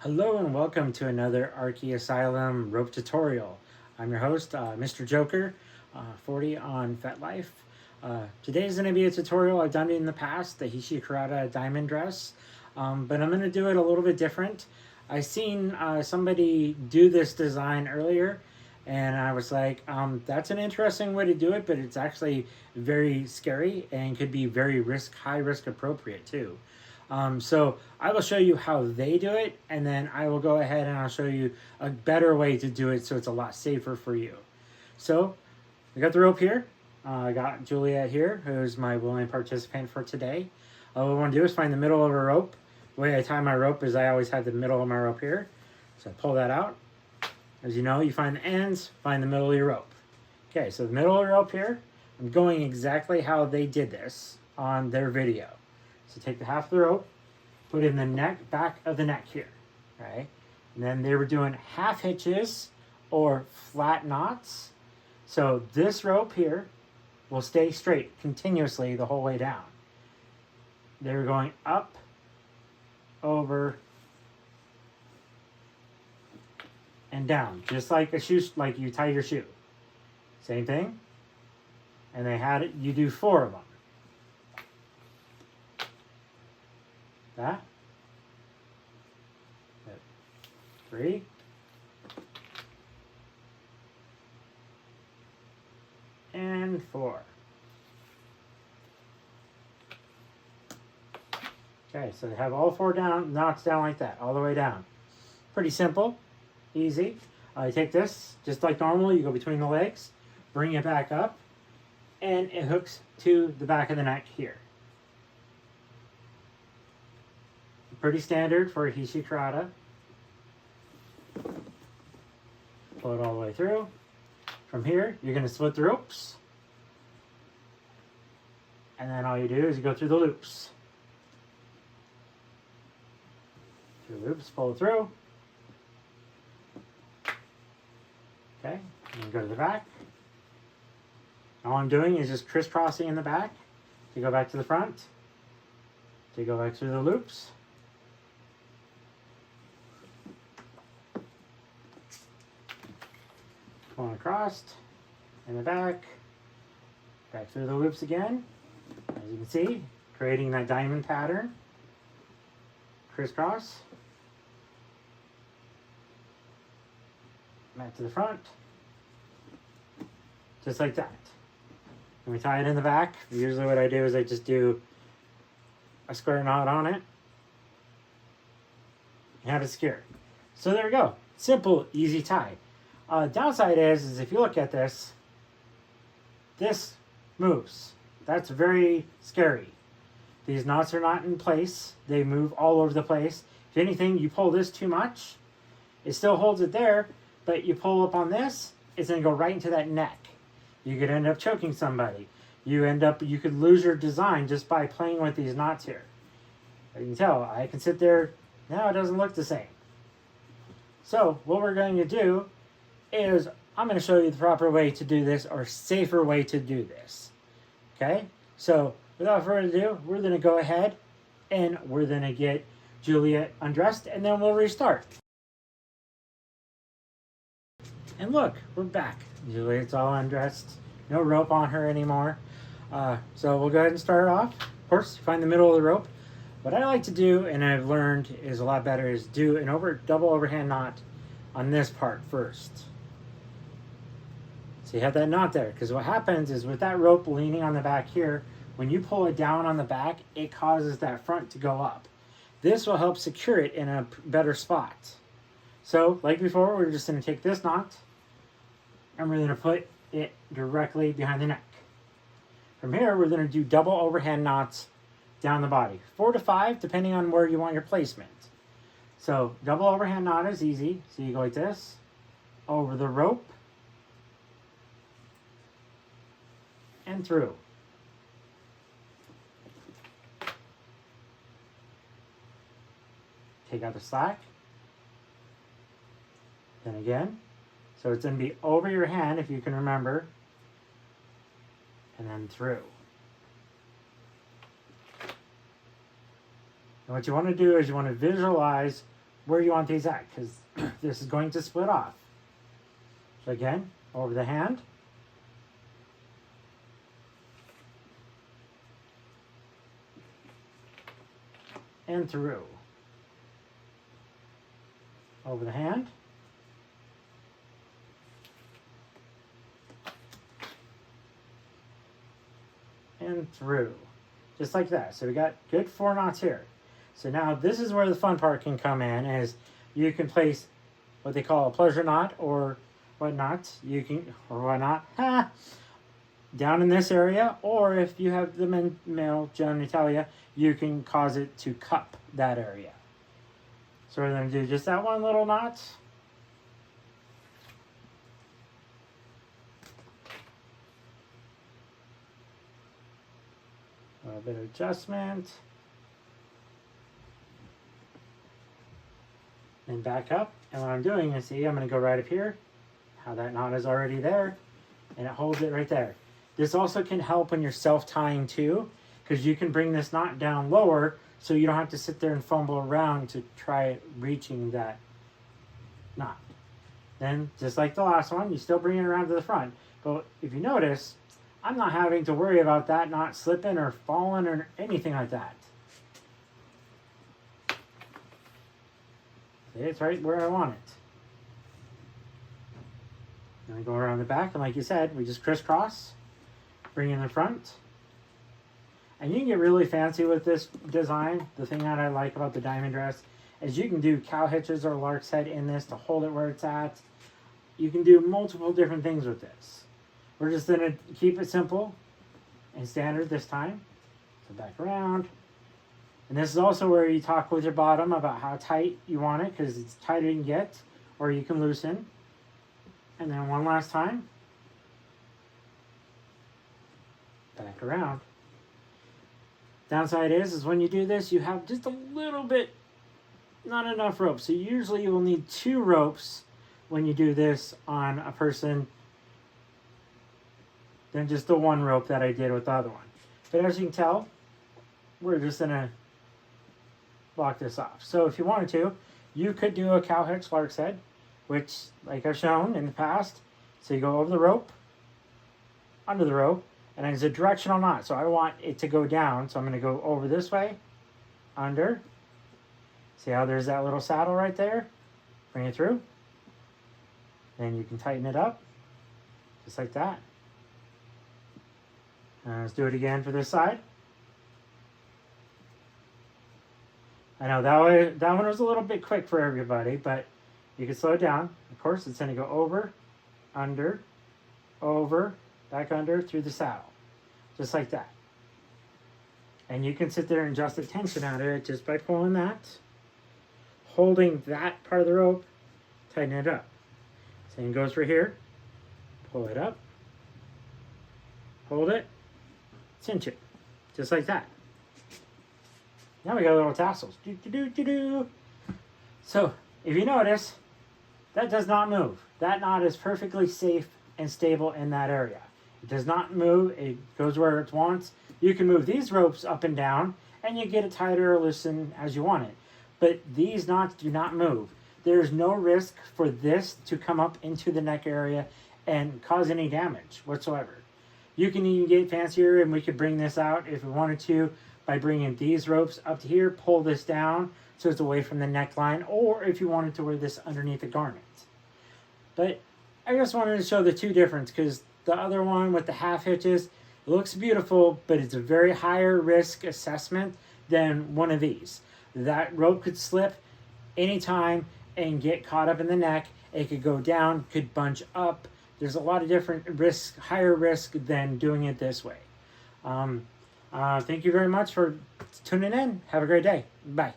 Hello and welcome to another Archie Asylum rope tutorial. I'm your host, Mr. Joker, 40 on FetLife. Today is going to be a tutorial I've done in the past, the HIshi Karada diamond dress, but I'm going to do it a little bit different. I seen somebody do this design earlier, and I was like, that's an interesting way to do it, but it's actually very scary and could be very high risk appropriate too. So I will show you how they do it, and then I will go ahead and I'll show you a better way to do it so it's a lot safer for you. So I got the rope here. I got Juliet here, who's my willing participant for today. All we want to do is find the middle of a rope. The way I tie my rope is I always have the middle of my rope here. So I pull that out. As you know, you find the ends, find the middle of your rope. Okay, so the middle of the rope here, I'm going exactly how they did this on their video. So take the half of the rope, put it in the neck, back of the neck here, right? And then they were doing half hitches or flat knots. So this rope here will stay straight continuously the whole way down. They were going up, over, and down, just like a shoe, like you tie your shoe. Same thing. And they had it, you do 4 of them. That. 3. And 4. Okay, so they have all 4 knots down like that, all the way down. Pretty simple, easy. You take this, just like normal, you go between the legs, bring it back up, and it hooks to the back of the neck here. Pretty standard for a HIshi Karada. Pull it all the way through. From here, you're going to split the ropes. And then all you do is you go through the loops. Through the loops, pull it through. Okay, and then go to the back. All I'm doing is just crisscrossing in the back to go back to the front. To go back through the loops. Going across, in the back through the loops again, as you can see, creating that diamond pattern, crisscross, back to the front, just like that. When we tie it in the back, usually what I do is I just do a square knot on it and have it secure. So there we go, simple, easy tie. Downside is if you look at this, this moves. That's very scary. These knots are not in place. They move all over the place. If anything, you pull this too much, it still holds it there, but you pull up on this, it's going to go right into that neck. You could end up choking somebody. You could lose your design just by playing with these knots here. You can tell, I can sit there, now it doesn't look the same. So what we're going to do is I'm going to show you the proper way to do this, or safer way to do this. Okay, so without further ado, we're going to go ahead and we're going to get Juliet undressed, and then we'll restart. And look, we're back. Juliet's all undressed, no rope on her anymore. So we'll go ahead and start off. Of course, find the middle of the rope. What I like to do, and I've learned is a lot better, is do an double overhand knot on this part first. So you have that knot there, because what happens is with that rope leaning on the back here, when you pull it down on the back, it causes that front to go up. This will help secure it in a better spot. So, like before, we're just going to take this knot, and we're going to put it directly behind the neck. From here, we're going to do double overhand knots down the body. 4 to 5, depending on where you want your placement. So, double overhand knot is easy. So you go like this, over the rope, and through. Take out the slack. Then again. So it's going to be over your hand, if you can remember. And then through. And what you want to do is you want to visualize where you want these at, because this is going to split off. So again, over the hand. And through. Over the hand. And through. Just like that. So we got good 4 knots here. So now this is where the fun part can come in, is you can place what they call a pleasure knot or whatnot. You can, or whatnot, down in this area, or if you have the male genitalia, you can cause it to cup that area. So we're going to do just that one little knot. A little bit of adjustment. And back up. And what I'm doing is, see, I'm going to go right up here. How that knot is already there. And it holds it right there. This also can help when you're self-tying too, because you can bring this knot down lower so you don't have to sit there and fumble around to try reaching that knot. Then, just like the last one, you still bring it around to the front. But if you notice, I'm not having to worry about that knot slipping or falling or anything like that. See, it's right where I want it. Then we go around the back, and like you said, we just crisscross, bring in the front. And you can get really fancy with this design. The thing that I like about the diamond dress is you can do cow hitches or lark's head in this to hold it where it's at. You can do multiple different things with this. We're just going to keep it simple and standard this time. So back around. And this is also where you talk with your bottom about how tight you want it, because it's tighter you can get, or you can loosen. And then one last time. Back around. Downside is when you do this, you have just a little bit, not enough rope. So usually you will need 2 ropes when you do this on a person than just the 1 rope that I did with the other one. But as you can tell, we're just going to block this off. So if you wanted to, you could do a cow hitch lark's head, which, like I've shown in the past, so you go over the rope, under the rope, and it's a directional knot. So I want it to go down, so I'm going to go over this way, under. See how there's that little saddle right there? Bring it through. Then you can tighten it up, just like that. Let's do it again for this side. I know that one was a little bit quick for everybody, but you can slow it down. Of course, it's going to go over, under, over, back under, through the saddle. Just like that. And you can sit there and adjust the tension out of it just by pulling that. Holding that part of the rope, tighten it up. Same goes for here. Pull it up. Hold it. Cinch it. Just like that. Now we got little tassels. So, if you notice, that does not move. That knot is perfectly safe and stable in that area. It does not move. It goes where it wants. You can move these ropes up and down, and you get it tighter or loosen as you want it. But these knots do not move. There is no risk for this to come up into the neck area and cause any damage whatsoever. You can even get fancier, and we could bring this out if we wanted to by bringing these ropes up to here, pull this down so it's away from the neckline, or if you wanted to wear this underneath the garment. But I just wanted to show the 2 differences, because the other one with the half hitches, it looks beautiful, but it's a very higher risk assessment than one of these. That rope could slip anytime and get caught up in the neck. It could go down, could bunch up. There's a lot of different risks, higher risk than doing it this way. Thank you very much for tuning in. Have a great day. Bye.